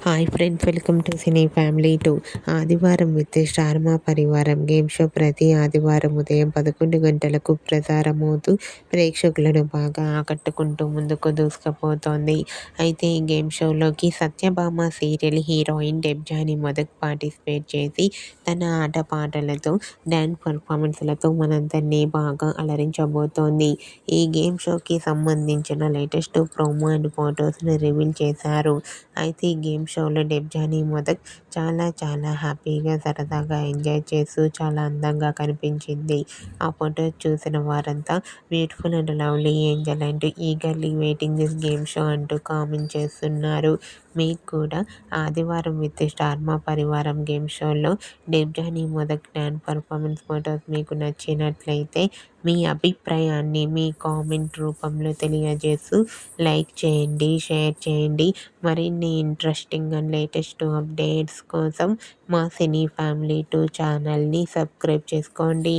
Hi friends, welcome to cine family 2. ఆదివారం with star మా పరివారం గేమ్ షో ప్రతి ఆదివారం ఉదయం 11 గంటలకు ప్రసారమవుతూ ప్రేక్షకులను బాగా ఆకట్టుకుంటూ ముందుకు దూసుకుపోతోంది. అయితే ఈ గేమ్ షోలోకి Satyabhama serial heroine Debjani Modak participate చేసి తన ఆటపాటలతో డ్యాన్స్ పర్ఫార్మెన్స్లతో మనందరినీ బాగా అలరించబోతోంది. ఈ గేమ్ షోకి సంబంధించిన లేటెస్ట్ ప్రోమో అండ్ ఫొటోస్ని రివీల్ చేశారు. అయితే ఈ గేమ్ షోలో డెబ్జాని మొదక్ చాలా హ్యాపీగా సరదాగా ఎంజాయ్ చేస్తూ చాలా అందంగా కనిపించింది. ఆ ఫొటోస్ చూసిన వారంతా beautiful and lovely Angel and eagerly waiting this game show అంటూ కామెంట్ చేస్తున్నారు. మీకు కూడా ఆదివారం విత్ స్టార్ మా పరివారం గేమ్ షోలో Debjani Modak dance performance photos మీకు నచ్చినట్లయితే మీ అభిప్రాయాన్ని మీ కామెంట్ రూపంలో తెలియజేస్తూ లైక్ చేయండి, షేర్ చేయండి. మరిన్ని ఇంట్రెస్టింగ్ అండ్ లేటెస్ట్ అప్డేట్స్ కోసం మా సినీ ఫ్యామిలీ 2 ఛానల్ని సబ్స్క్రైబ్ చేసుకోండి.